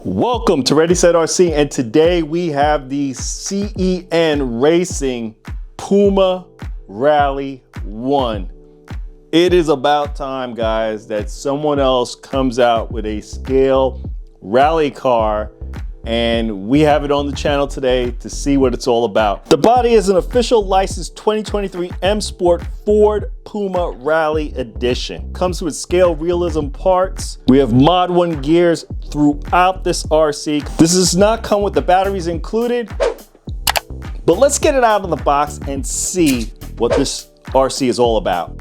Welcome to Ready Set RC, and today we have the CEN Racing Puma Rally1. It is about time, guys, that someone else comes out with a scale rally car, and we have it on the channel today to see what it's all about. The body is an official licensed 2023 M Sport Ford Puma Rally Edition. Comes with scale realism parts. We have Mod 1 gears throughout this RC. This does not come with the batteries included, but let's get it out of the box and see what this RC is all about.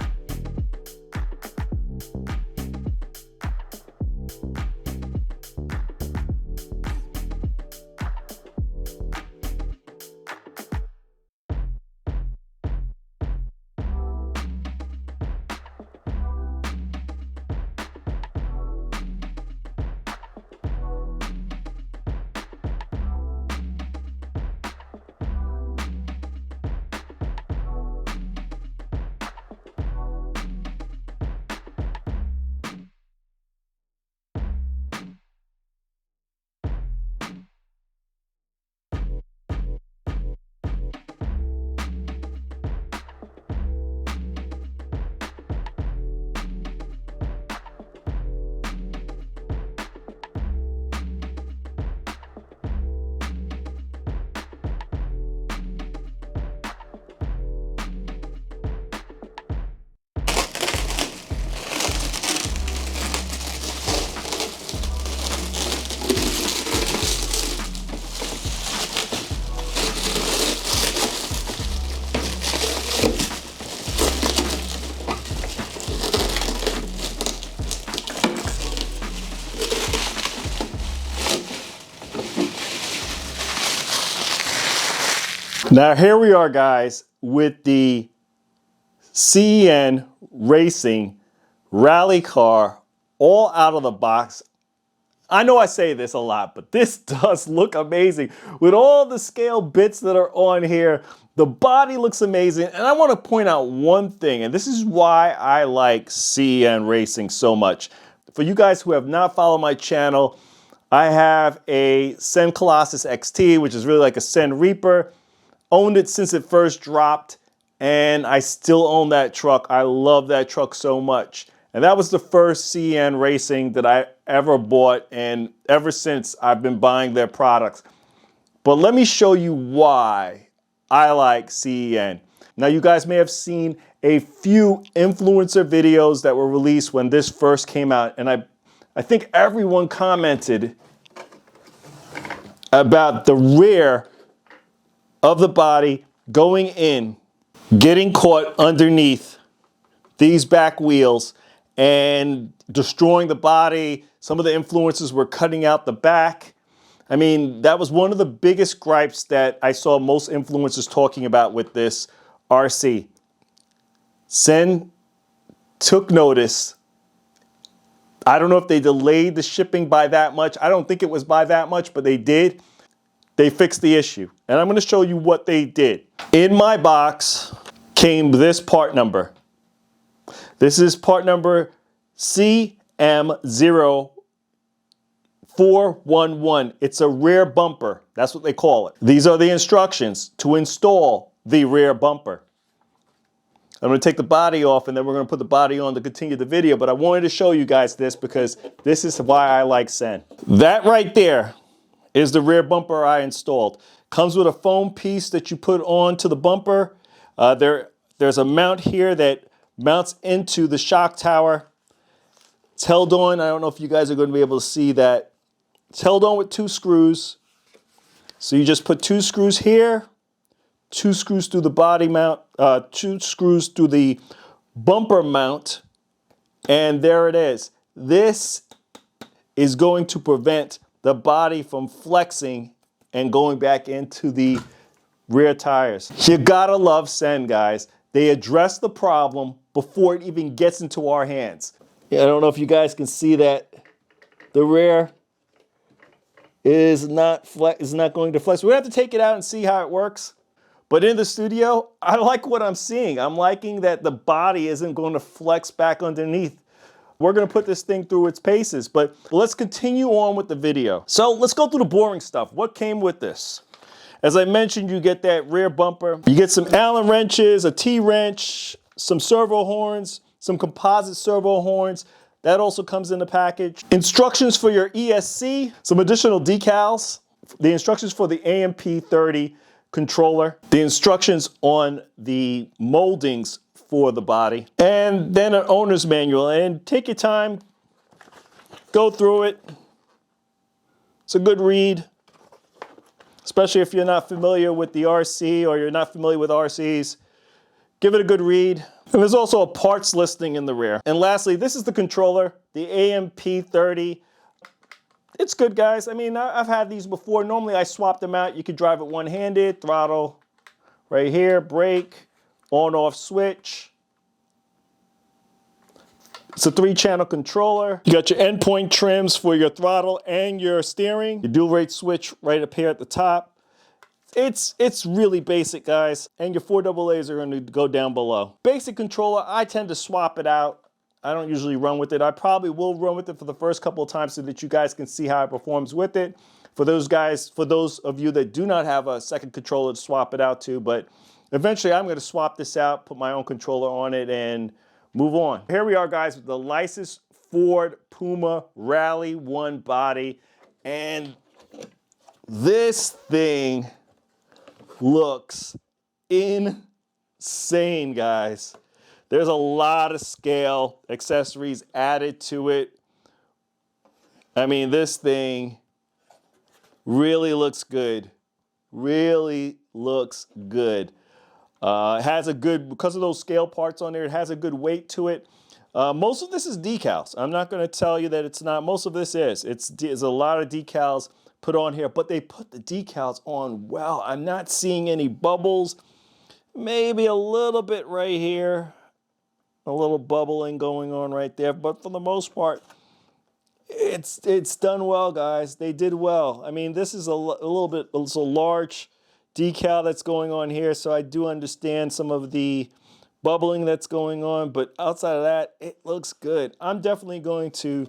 Now here we are, guys, with the CEN Racing rally car all out of the box. I know I say this a lot, but this does look amazing. With all the scale bits that are on here, the body looks amazing. And I want to point out one thing, and this is why I like CEN Racing so much. For you guys who have not followed my channel, I have a CEN Colossus XT, which is really like a CEN Reaper. Owned it since it first dropped, and I still own that truck. I love that truck so much. And that was the first CEN Racing that I ever bought, and ever since I've been buying their products. But let me show you why I like CEN. Now, you guys may have seen a few influencer videos that were released when this first came out, and I think everyone commented about the rear of the body going in, getting caught underneath these back wheels and destroying the body. Some of the influencers were cutting out the back. I mean, that was one of the biggest gripes that I saw most influencers talking about with this RC. CEN took notice. I don't know if they delayed the shipping by that much. I don't think it was by that much, but they did. They fixed the issue, and I'm going to show you what they did. In my box came this part number. This is part number CM0411. It's a rear bumper. That's what they call it. These are the instructions to install the rear bumper. I'm going to take the body off, and then we're going to put the body on to continue the video, but I wanted to show you guys this because this is why I like CEN. That right there is the rear bumper I installed. Comes with a foam piece that you put onto the bumper. There's a mount here that mounts into the shock tower. It's held on. I don't know if you guys are going to be able to see that. It's held on with 2 screws. So you just put 2 screws here, 2 screws through the body mount, 2 screws through the bumper mount, and there it is. This is going to prevent the body from flexing and going back into the rear tires. You gotta love CEN, guys. They address the problem before it even gets into our hands. I don't know if you guys can see that the rear is not going to flex. We're gonna have to take it out and see how it works. But in the studio, I like what I'm seeing. I'm liking that the body isn't going to flex back underneath. We're gonna put this thing through its paces, but let's continue on with the video. So let's go through the boring stuff. What came with this? As I mentioned, you get that rear bumper. You get some Allen wrenches, a T-wrench, some servo horns, some composite servo horns. That also comes in the package. Instructions for your ESC, some additional decals, the instructions for the AMP30 controller, the instructions on the moldings for the body, and then an owner's manual. And take your time, go through it. It's a good read, especially if you're not familiar with the RC or you're not familiar with RCs. Give it a good read. And there's also a parts listing in the rear. And lastly, this is the controller, the AMP30. It's good, guys. I mean, I've had these before. Normally I swap them out. You could drive it one-handed, throttle right here, brake, on-off switch. It's a 3-channel controller. You got your endpoint trims for your throttle and your steering. Your dual rate switch right up here at the top. It's really basic, guys. And your 4 AA's are gonna go down below. Basic controller, I tend to swap it out. I don't usually run with it. I probably will run with it for the first couple of times so that you guys can see how it performs with it. For those of you that do not have a second controller to swap it out to, but eventually I'm gonna swap this out, put my own controller on it, and move on. Here we are, guys, with the licensed Ford Puma Rally1 body. And this thing looks insane, guys. There's a lot of scale accessories added to it. I mean, this thing really looks good. Really looks good. It has a good, because of those scale parts on there, it has a good weight to it. Most of this is decals. I'm not going to tell you that it's not. Most of this is. It's a lot of decals put on here, but they put the decals on well. I'm not seeing any bubbles. Maybe a little bit right here. A little bubbling going on right there, but for the most part, it's done well, guys. They did well. I mean, this is it's a large decal that's going on here, so I do understand some of the bubbling that's going on, but outside of that, it looks good. I'm definitely going to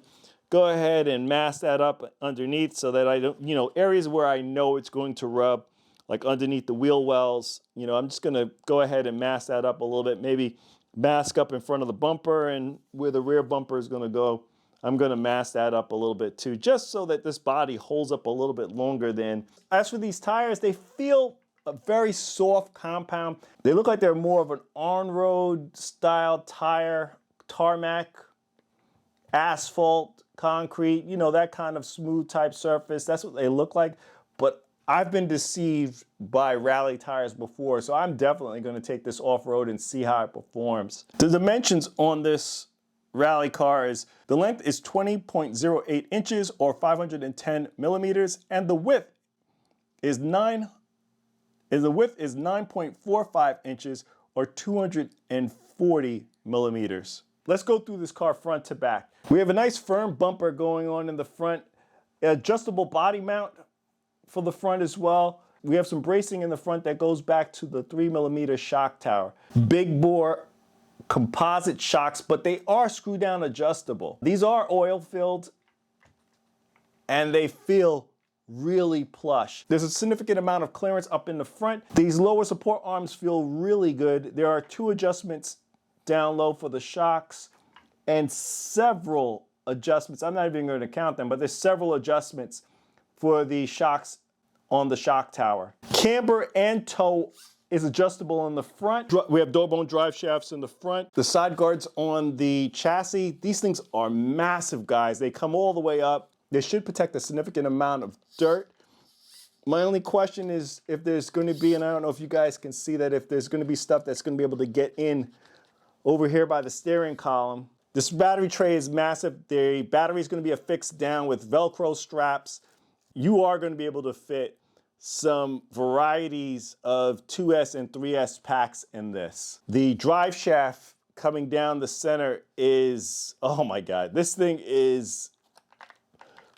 go ahead and mask that up underneath so that I don't, areas where I know it's going to rub, like underneath the wheel wells, I'm just gonna go ahead and mask that up a little bit, maybe mask up in front of the bumper, and where the rear bumper is gonna go, I'm gonna mask that up a little bit too, just so that this body holds up a little bit longer than. As for these tires, they feel a very soft compound. They look like they're more of an on-road style tire, tarmac, asphalt, concrete, that kind of smooth type surface. That's what they look like. But I've been deceived by rally tires before, so I'm definitely going to take this off-road and see how it performs. The dimensions on this rally car is, the length is 20.08 inches or 510 millimeters, and the width is 9.45 inches or 240 millimeters. Let's go through this car front to back. We have a nice firm bumper going on in the front, adjustable body mount for the front as well. We have some bracing in the front that goes back to the 3mm shock tower. Big bore composite shocks, but they are screw down adjustable. These are oil filled and they feel really plush. There's a significant amount of clearance up in the front. These lower support arms feel really good. There are 2 adjustments down low for the shocks and several adjustments. I'm not even going to count them, but there's several adjustments for the shocks on the shock tower. Camber and toe is adjustable in the front. We have door bone drive shafts in the front. The side guards on the chassis, these things are massive, guys. They come all the way up. They should protect a significant amount of dirt. My only question is if there's going to be, and I don't know if you guys can see that, if there's going to be stuff that's going to be able to get in over here by the steering column. This battery tray is massive. The battery is going to be affixed down with Velcro straps. You are going to be able to fit some varieties of 2S and 3S packs in this. The drive shaft coming down the center is, oh my God, this thing is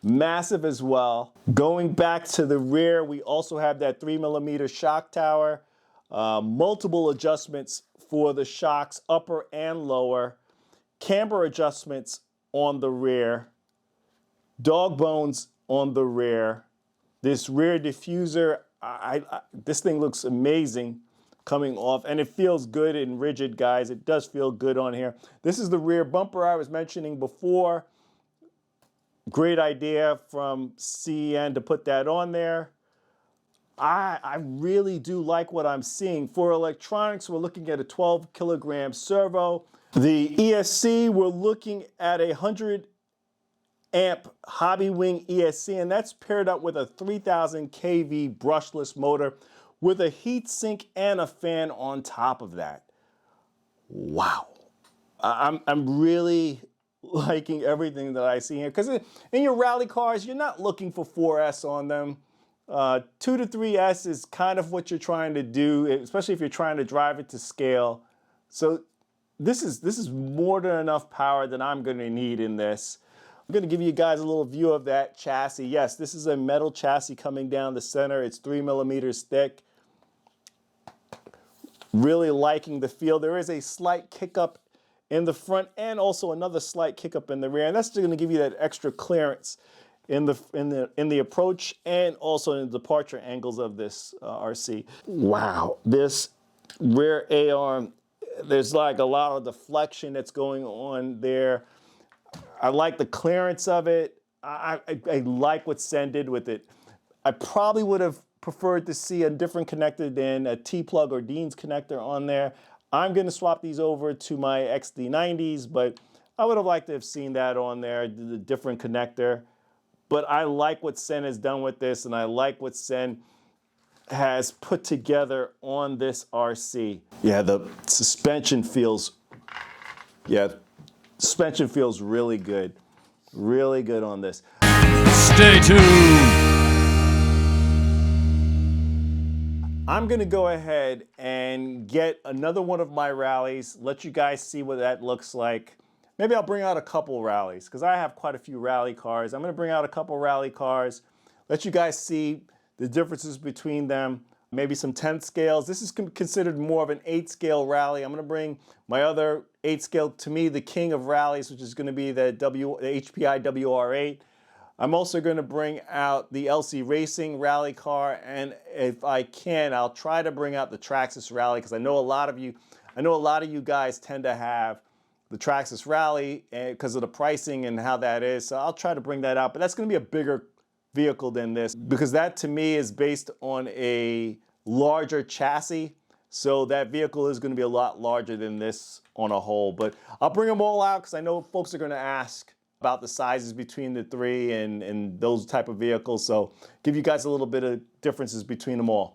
massive as well. Going back to the rear, we also have that 3mm shock tower, multiple adjustments for the shocks, upper and lower, camber adjustments on the rear, dog bones on the rear. This rear diffuser, this thing looks amazing coming off, and it feels good and rigid, guys. It does feel good on here. This is the rear bumper I was mentioning before. Great idea from CEN to put that on there. I really do like what I'm seeing. For electronics, we're looking at a 12 kilogram servo. The ESC, we're looking at a 100 amp Hobby Wing ESC, and that's paired up with a 3000 kV brushless motor with a heat sink and a fan on top of that. Wow. I'm really liking everything that I see here, because in your rally cars, you're not looking for 4S on them. 2 to 3S is kind of what you're trying to do, especially if you're trying to drive it to scale. So this is more than enough power that I'm going to need in this. I'm going to give you guys a little view of that chassis. Yes, this is a metal chassis coming down the center. It's 3 millimeters thick. Really liking the feel. There is a slight kick up in the front and also another slight kick up in the rear, and that's going to give you that extra clearance in the approach and also in the departure angles of this RC. Wow, this rear A-arm, there's like a lot of deflection that's going on there. I like the clearance of it. I like what CEN did with it. I probably would have preferred to see a different connector than a T-plug or Dean's connector on there. I'm going to swap these over to my XD90s, but I would have liked to have seen that on there, the different connector. But I like what CEN has done with this, and I like what CEN has put together on this RC. Yeah, the suspension feels really good. Really good on this. Stay tuned. I'm gonna go ahead and get another one of my rallies, let you guys see what that looks like. Maybe I'll bring out a couple rallies, because I have quite a few rally cars. I'm gonna bring out a couple rally cars, let you guys see the differences between them, maybe some 10 scales. This is considered more of an 8 scale rally. I'm gonna bring my other 8 scale, to me, the king of rallies, which is gonna be the HPI WR8. I'm also going to bring out the LC Racing rally car, and if I can, I'll try to bring out the Traxxas Rally, because I know a lot of you guys tend to have the Traxxas Rally because of the pricing and how that is. So I'll try to bring that out, but that's going to be a bigger vehicle than this, because that to me is based on a larger chassis. So that vehicle is going to be a lot larger than this on a whole. But I'll bring them all out because I know folks are going to ask about the sizes between the three and those type of vehicles. So give you guys a little bit of differences between them all.